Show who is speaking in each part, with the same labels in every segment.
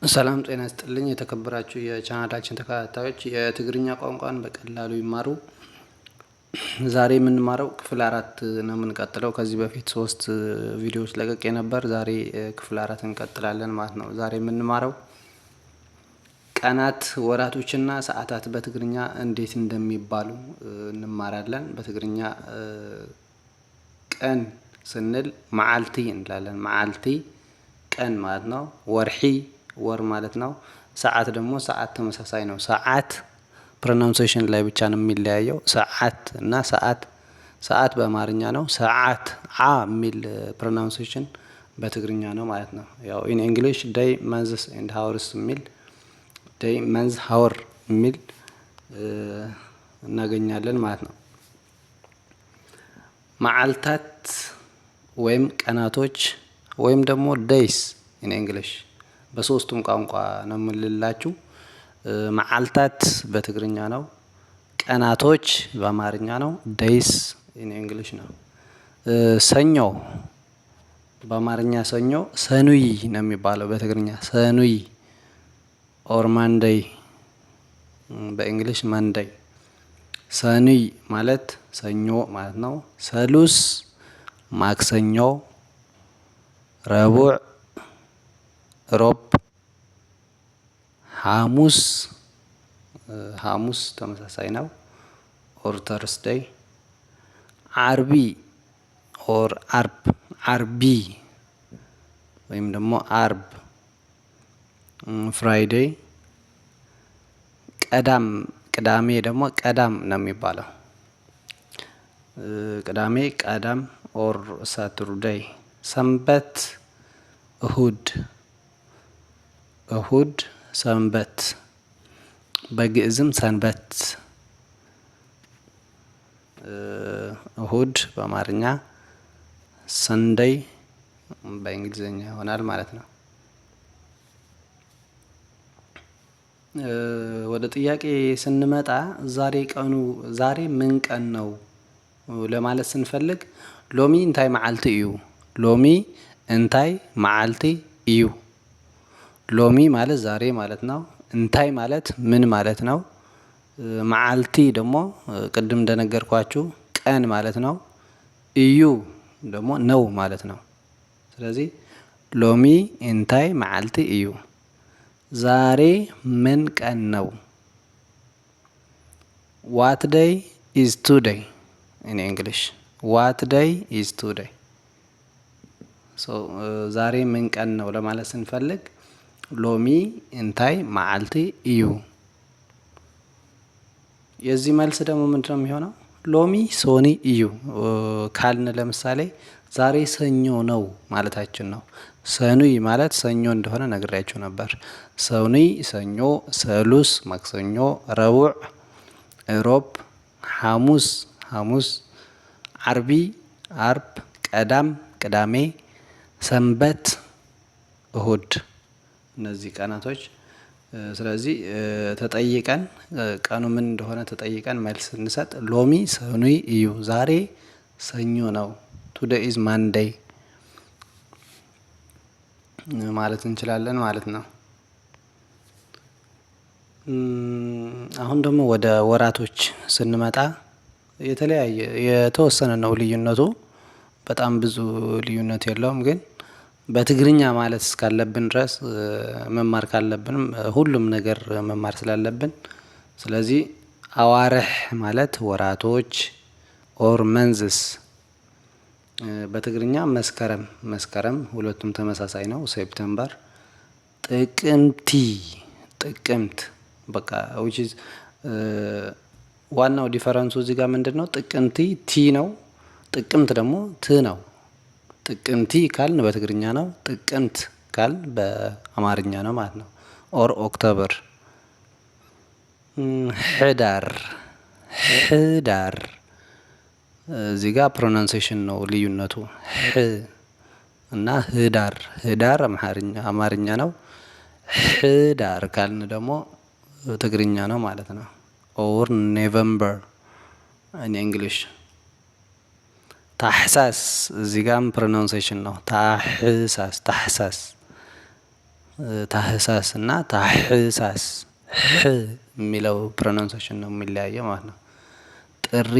Speaker 1: ሰላም ጤና ይስጥልኝ የተከበራችሁ የቻናላችን ተከታታዮች የትግርኛ ቋንቋን በቀላሉ ይማሩ። ዛሬ የምንማረው ክፍል 4 ነው የምንቀጥለው። ከዚህ በፊት 3 ቪዲዮዎች ለቀቄ ነበር። ዛሬ ክፍል 4 እንቀጥላለን ማለት ነው። ዛሬ የምንማረው ቀናት፣ ወራቶችና ሰዓታት በትግርኛ እንዴት እንደሚባሉ እንማራለን። በትግርኛ ቀን ስንል መዓልቲ እንላለን። መዓልቲ ቀን ማለት ነው። ወርሒ ወር ማለት ነው። ሰዓት ደግሞ ሰዓት ተመሳሳይ ነው። ሰዓት ፕሮናንሴሽን ላይ ብቻ ነው የሚለያየው። ሰዓት እና ሰዓት በአማርኛ ነው። ሰዓት የሚል ፕሮናንሴሽን በትግርኛ ነው ማለት ነው። ያው ኢን እንግሊሽ ዴይ መንዝስ ኤንድ ሃወርስ የሚል ዴይ መንዝ ሃወር የሚል እናገኛለን ማለት ነው። መዓልታት ወይም ቀናቶች ወይም ደግሞ ዴይስ ኢን እንግሊሽ በሶስቱም ቋንቋ ነው የምልላችሁ። መዓልታት በትግርኛ ነው። ቀናቶች በአማርኛ ነው። ዴይስ ኢን እንግሊሽ ነው። ሰኞ በአማርኛ ሰኞ ሰኑይ ነው የሚባለው። በትግርኛ ሰኑይ ኦር ማንዴይ በእንግሊሽ ማንዴይ። ሰኑይ ማለት ሰኞ ማለት ነው። ሰሉስ ማክሰኞ፣ ረቡዕ፣ ሮብ፣ ሐሙስ ተመሳሳይ ነው። ኦር ተርስዴይ፣ ዓርቢ ኦር ዓርቢ ወይም ደግሞ አርብ፣ ፍራይዴይ፣ ቅዳሜ ደግሞ ቀዳም ነው የሚባለው። ቅዳሜ ቀዳም ኦር ሳቱርዴይ። ሰንበት እሁድ ሰንበት በግዕዝም ሰንበት። እሁድ በአማርኛ ሰንደይ በእንግሊዝኛ ይሆናል ማለት ነው። ወደ ጥያቄ ስንመጣ ዛሬ ምን ቀን ነው ለማለት ስንፈልግ ሎሚ እንታይ መዓልቲ እዩ። ሎሚ እንታይ መዓልቲ እዩ። ሎሚ ማለት ዛሬ ማለት ነው። እንታይ ማለት ምን ማለት ነው። መዓልቲ ደግሞ ቅድም እንደነገርኳችሁ ቀን ማለት ነው። እዩ ደግሞ ነው ማለት ነው። ስለዚህ ሎሚ እንታይ መዓልቲ እዩ። ዛሬ ምን ቀን ነው። ዋት ዴይ ኢዝ ቱዴይ ኢን እንግሊሽ ዋት ዴይ ኢዝ ቱዴይ። ዛሬ ምን ቀን ነው ለማለት ስንፈልግ ሎሚ እንታይ መዓልቲ እዩ። የዚህ መልስ ደግሞ ምንድነው የሚሆነው? ሎሚ ሶኒ እዩ ካልን ለምሳሌ ዛሬ ሰኞ ነው ማለታችን ነው። ሰኑይ ማለት ሰኞ እንደሆነ ነግሬያችሁ ነበር። ሰኑይ ሰኞ፣ ሰሉስ ማክሰኞ፣ ረቡዕ ሮብ፣ ሐሙስ ዓርቢ አርብ፣ ቀዳም ቅዳሜ፣ ሰንበት እሁድ። እነዚህ ቀናቶች ስለዚህ ተጠይቀን ቀኑ ምን እንደሆነ ተጠይቀን መልስ እንሰጥ ሎሚ ሰኑይ እዩ ዛሬ ሰኞ ነው። ቱዴይ ኢዝ ማንዴይ ማለት እንችላለን ማለት ነው። አሁን ደግሞ ወደ ወራቶች ስንመጣ የተወሰነ ነው ልዩነቱ። በጣም ብዙ ልዩነት የለውም። ግን በትግርኛ ማለት እስካለብን ድረስ መማር ካለብንም ሁሉም ነገር መማር ስላለብን ስለዚህ አዋርሕ ማለት ወራቶች ኦር መንዝስ። በትግርኛ መስከረም ሁለቱም ተመሳሳይ ነው። ሴፕቴምበር። ጥቅምት በቃ which is ዋናው ዲፈረንሱ እዚህ ጋር ምንድነው? ጥቅምቲ ቲ ነው። ጥቅምት ደግሞ ት ነው። ጥቅምቲ ካልን በትግርኛ ነው። ጥቅምት ካልን በአማርኛ ነው ማለት ነው። ኦር ኦክቶበር። ህዳር እዚህ ጋር ፕሮናንሴሽን ነው ልዩነቱ። እና ህዳር አማርኛ ነው። ህዳር ካልን ደግሞ ትግርኛ ነው ማለት ነው። ኦር ኖቬምበር ኢን እንግሊሽ። ታህሳስ እዚህ ጋርም ፕሮናንሴሽን ነው። ታህሳስ ታህሳስ እና ታህሳስ ህ የሚለው ፕሮናንሴሽን ነው የሚለያየው ማለት ነው። ጥሪ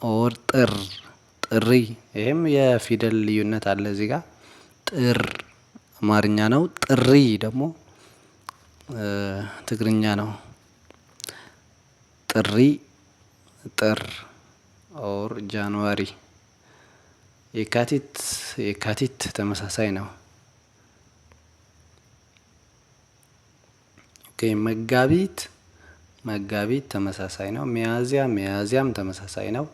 Speaker 1: ኦር ጥሪ ይሄም የፊደል ልዩነት አለ እዚህ ጋር። ጥር አማርኛ ነው። ጥሪ ደግሞ ትግርኛ ነው። ጥሪ ጥር ኦር ጃንዋሪ። የካቲት ተመሳሳይ ነው። ኦኬ መጋቢት ተመሳሳይ ነው። ሚያዚያም ተመሳሳይ ነው።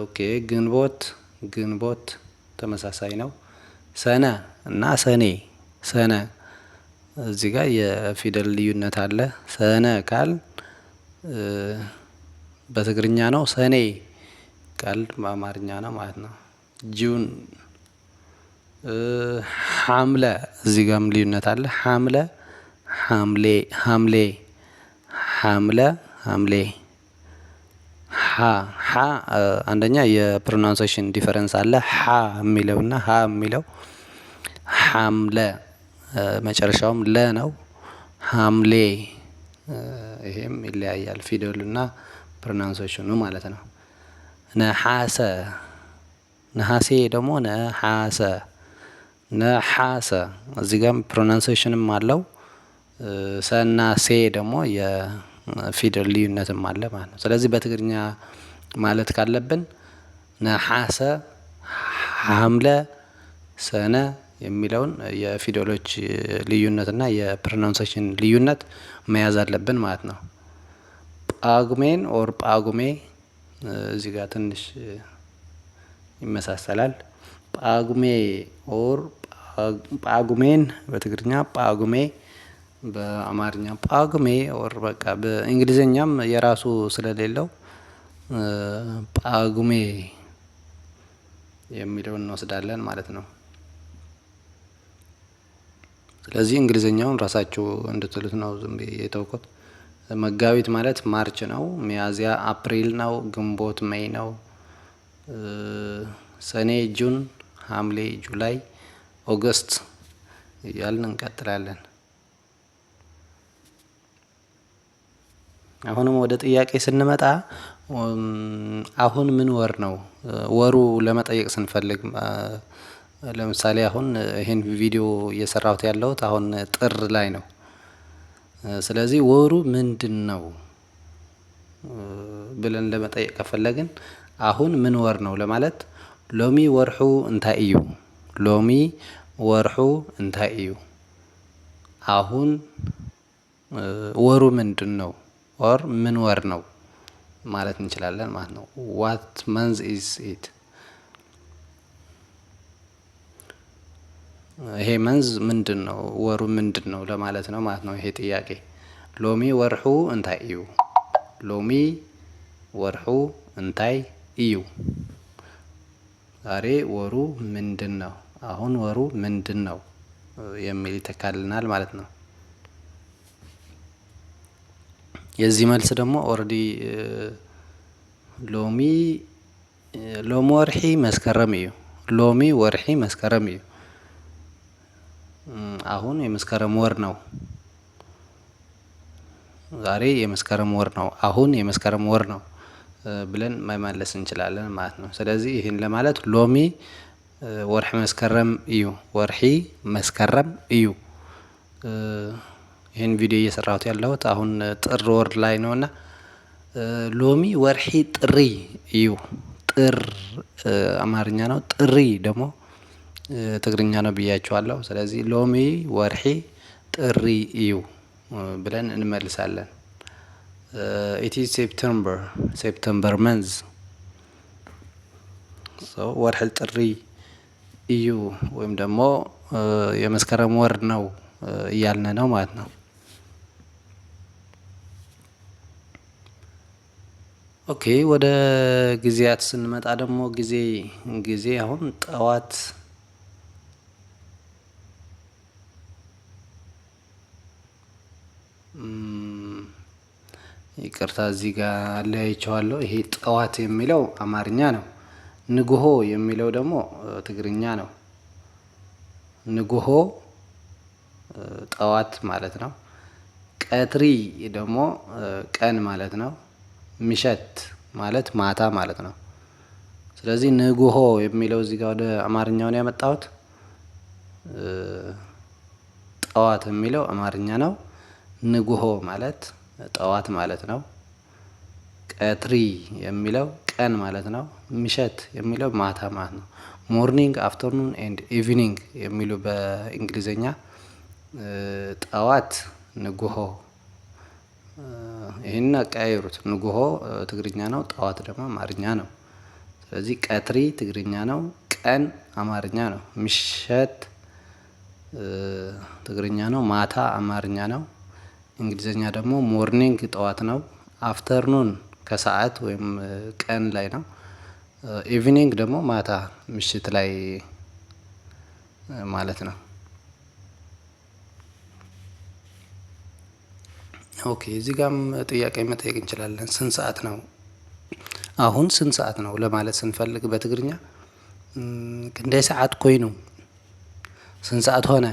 Speaker 1: ኦኬ ግንቦት ተመሳሳይ ነው። ሰነ እና ሰነ እዚህ ጋር የፊደል ልዩነት አለ። ሰነ ካል በትግርኛ ነው። ሰኔ ቃል በአማርኛ ነው ማለት ነው። ጁን ሐምለ እዚህ ጋርም ልዩነት አለ። ሐምሌ ሀ አንደኛ የፕሮናንሴሽን ዲፈረንስ አለ። ሀ የሚለውና ሀ የሚለው ሐምለ መጨረሻውም ለ ነው። ሐምሌ ይሄም ይለያያል ፊደሉና ፕሮናንሴሽኑ ማለት ነው። ነሐሴ ደግሞ ነሐሰ እዚህ ጋርም ፕሮናንሴሽንም አለው። ሰና ሴ ደግሞ የፊደል ልዩነትም አለ ማለት ነው። ስለዚህ በትግርኛ ማለት ካለብን ነሐሰ፣ ሐምለ፣ ሰነ የሚለውን የፊደሎች ልዩነትና የፕሮናንሴሽን ልዩነት መያዝ አለብን ማለት ነው። ጳጉሜን ኦር ጳጉሜ እዚህ ጋር ትንሽ ይመሳሰላል። ጳጉሜ ኦር ጳጉሜን በትግርኛ ጳጉሜ፣ በአማርኛ ጳጉሜ ኦር በቃ በእንግሊዘኛም የራሱ ስለሌለው ጳጉሜ የሚለውን እንወስዳለን ማለት ነው። ስለዚህ እንግሊዘኛውን ራሳችሁ እንድትሉት ነው ዝም ብዬ የተውኩት። መጋቢት ማለት ማርች ነው። ሚያዚያ አፕሪል ነው። ግንቦት ሜይ ነው። ሰኔ ጁን፣ ሐምሌ ጁላይ፣ ኦገስት እያልን እንቀጥላለን። አሁንም ወደ ጥያቄ ስንመጣ አሁን ምን ወር ነው? ወሩ ለመጠየቅ ስንፈልግ ለምሳሌ አሁን ይሄን ቪዲዮ እየሰራሁት ያለሁት አሁን ጥር ላይ ነው። ስለዚህ ወሩ ምንድነው ብለን ለመጠየቅ ከፈለግን አሁን ምን ወር ነው ለማለት ሎሚ ወርሑ እንታይ እዩ? ሎሚ ወርሑ እንታይ እዩ? አሁን ወሩ ምንድነው ኦር ምን ወር ነው ማለት እንችላለን ማለት ነው። ዋት መንዝ ኢዝ ኢት? ይሄ መንዝ ምንድነው ወሩ ምንድነው ለማለት ነው ማለት ነው ይሄ ጥያቄ። ሎሚ ወርሑ እንታይ እዩ? ሎሚ ወርሑ እንታይ እዩ? ዛሬ ወሩ ምንድነው? አሁን ወሩ ምንድነው የሚል ይተካልናል ማለት ነው። የዚህ መልስ ደግሞ ኦልሬዲ ሎሚ ወርሒ መስከረም እዩ። ሎሚ ወርሒ መስከረም እዩ። አሁን የመስከረም ወር ነው። ዛሬ የመስከረም ወር ነው። አሁን የመስከረም ወር ነው ብለን መመለስ እንችላለን ማለት ነው። ስለዚህ ይህን ለማለት ሎሚ ወርሒ መስከረም እዩ። ወርሒ መስከረም እዩ። ይህን ቪዲዮ እየሰራሁት ያለሁት አሁን ጥር ወር ላይ ነውና ሎሚ ወርሒ ጥሪ እዩ። ጥር አማርኛ ነው። ጥሪ ደግሞ ትግርኛ ነው ብያችኋለሁ። ስለዚህ ሎሚ ወርሒ ጥሪ እዩ ብለን እንመልሳለን። ኢት ኢዝ ሴፕተምበር መንዝ ወርሒ ጥሪ እዩ ወይም ደግሞ የመስከረም ወር ነው እያልን ነው ማለት ነው። ኦኬ ወደ ጊዜያት ስንመጣ ደግሞ ጊዜ አሁን ጠዋት ይቅርታ እዚህ ጋር አለያይቼዋለሁ። ይሄ ጠዋት የሚለው አማርኛ ነው። ንጉሆ የሚለው ደግሞ ትግርኛ ነው። ንጉሆ ጠዋት ማለት ነው። ቀትሪ ደግሞ ቀን ማለት ነው። ምሸት ማለት ማታ ማለት ነው። ስለዚህ ንጉሆ የሚለው እዚህ ጋር ወደ አማርኛው ነው ያመጣሁት። ጠዋት የሚለው አማርኛ ነው። ንጉሆ ማለት ጠዋት ማለት ነው። ቀትሪ የሚለው ቀን ማለት ነው። ምሸት የሚለው ማታ ማለት ነው። ሞርኒንግ፣ አፍተርኑን ኤንድ ኢቭኒንግ የሚሉ በእንግሊዘኛ ጠዋት ንጉሆ። ይህን አቀያይሩት። ንጉሆ ትግርኛ ነው፣ ጠዋት ደግሞ አማርኛ ነው። ስለዚህ ቀትሪ ትግርኛ ነው፣ ቀን አማርኛ ነው። ምሸት ትግርኛ ነው፣ ማታ አማርኛ ነው። እንግሊዘኛ ደግሞ ሞርኒንግ ጠዋት ነው። አፍተርኑን ከሰዓት ወይም ቀን ላይ ነው። ኢቭኒንግ ደግሞ ማታ ምሽት ላይ ማለት ነው። ኦኬ እዚህ ጋርም ጥያቄ መጠየቅ እንችላለን። ስንት ሰዓት ነው? አሁን ስንት ሰዓት ነው ለማለት ስንፈልግ በትግርኛ ክንደይ ሰዓት ኮይኑ፣ ስንት ሰዓት ሆነ፣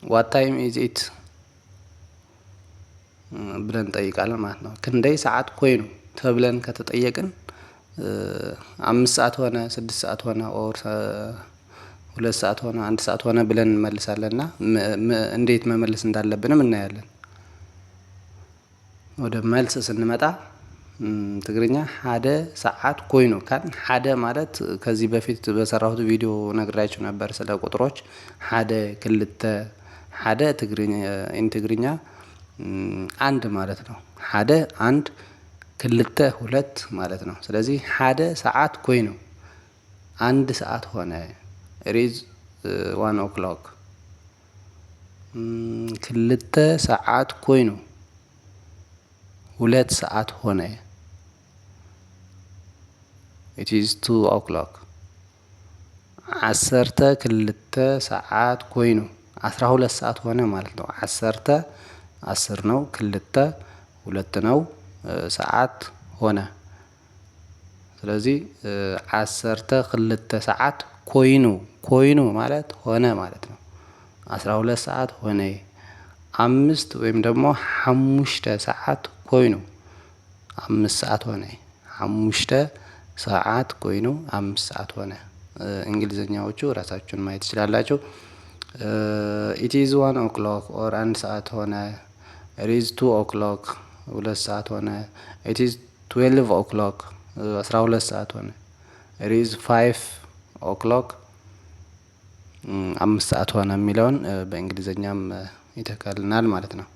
Speaker 1: ዋት ታይም ኢዝ ኢት ብለን እንጠይቃለን ማለት ነው። ክንደይ ሰዓት ኮይኑ ተብለን ከተጠየቅን 5 ሰዓት ሆነ፣ 6 ሰዓት ሆነ፣ ኦር 2 ሰዓት ሆነ፣ 1 ሰዓት ሆነ ብለን እንመልሳለንና እንዴት መመለስ እንዳለብንም እናያለን። ወደ መልስ ስንመጣ ትግርኛ ሓደ ሰዓት ኮይኑ ካል ሓደ ማለት ከዚህ በፊት በሰራሁት ቪዲዮ ነግራችሁ ነበር ስለ ቁጥሮች። ሓደ ክልተ ሓደ ትግርኛ አንድ ማለት ነው። ሓደ አንድ ክልተ ሁለት ማለት ነው። ስለዚህ ሓደ ሰዓት ኮይኑ አንድ ሰዓት ሆነ። ኢዝ 1 o'clock። ክልተ ሰዓት ኮይኑ 2 ሰዓት ሆነ። it is 2 o'clock። 12 ሰዓት ኮይኑ 12 ሰዓት ሆነ ማለት ነው። 10 ነው፣ ክልተ 2 ነው፣ ሰዓት ሆነ። ስለዚህ 12 ሰዓት ኮይኑ ማለት ሆነ ማለት ነው። 12 ሰዓት ሆነ። 5 ወይም ደግሞ 5 ሰዓት ኮይኑ 5 ሰዓት ሆነ። 5 ሰዓት ኮይኑ 5 ሰዓት ሆነ። እንግሊዘኛዎቹ ራሳችሁን ማየት ትችላላችሁ። it is 1 o'clock ኦር 1 ሰዓት ሆነ። it is 2 o'clock 2 ሰዓት ሆነ። it is 12 o'clock 12 ሰዓት ሆነ። it is 5 o'clock 5 ሰዓት ሆነ የሚለውን በእንግሊዘኛም ይተካልናል ማለት ነው።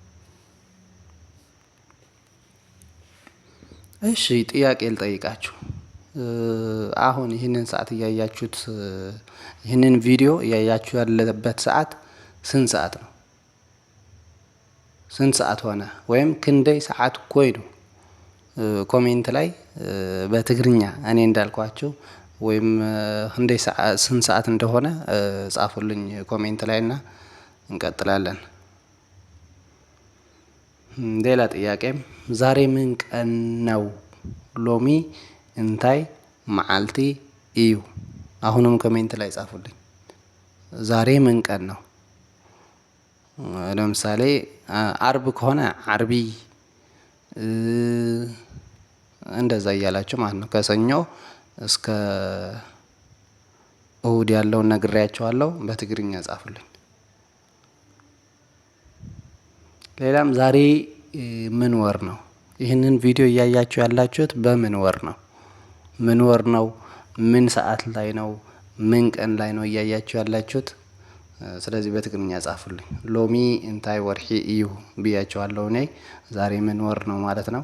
Speaker 1: እሺ ጥያቄ ልጠይቃችሁ። አሁን ይህንን ሰዓት እያያችሁት ይህንን ቪዲዮ እያያችሁ ያለበት ሰዓት ስንት ሰዓት ነው? ስንት ሰዓት ሆነ? ወይም ክንደይ ሰዓት ኮይኑ ኮሜንት ላይ በትግርኛ እኔ እንዳልኳችሁ ወይም ክንደይ ሰዓት ስንት ሰዓት እንደሆነ ጻፉልኝ ኮሜንት ላይ እና እንቀጥላለን። ሌላ ጥያቄም ዛሬ ምን ቀን ነው? ሎሚ እንታይ መዓልቲ እዩ? አሁንም ኮሜንት ላይ ጻፉልኝ። ዛሬ ምን ቀን ነው? ለምሳሌ አርብ ከሆነ አርቢ፣ እንደዛ እያላችሁ ማለት ነው። ከሰኞ እስከ እሁድ ያለውን ነግሬያቸዋለሁ። በትግርኛ ጻፉልኝ። ሌላም ዛሬ ምን ወር ነው? ይህንን ቪዲዮ እያያችሁ ያላችሁት በምን ወር ነው? ምን ወር ነው? ምን ሰዓት ላይ ነው? ምን ቀን ላይ ነው እያያችሁ ያላችሁት? ስለዚህ በትግርኛ ጻፉልኝ። ሎሚ እንታይ ወርሒ እዩ ብያቸዋለሁ እኔ። ዛሬ ምን ወር ነው ማለት ነው?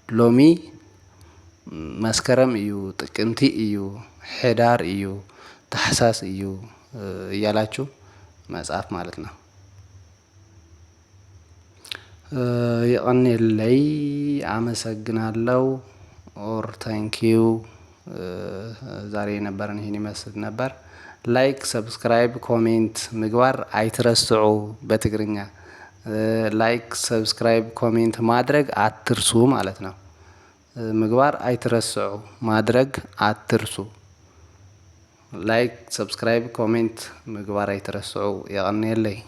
Speaker 1: ሎሚ መስከረም እዩ፣ ጥቅምቲ እዩ፣ ሕዳር እዩ፣ ታሕሳስ እዩ እያላችሁ መጻፍ ማለት ነው። የቀኔለይ አመሰግናለሁ ኦር ታንኪዩ። ዛሬ የነበረን ይህን ይመስል ነበር። ላይክ፣ ሰብስክራይብ፣ ኮሜንት ምግባር አይትረስዑ። በትግርኛ ላይክ፣ ሰብስክራይብ፣ ኮሜንት ማድረግ አትርሱ ማለት ነው። ምግባር አይትረስዑ ማድረግ አትርሱ። ላይክ፣ ሰብስክራይብ፣ ኮሜንት ምግባር ኣይትረስዑ የቀኒየለይ።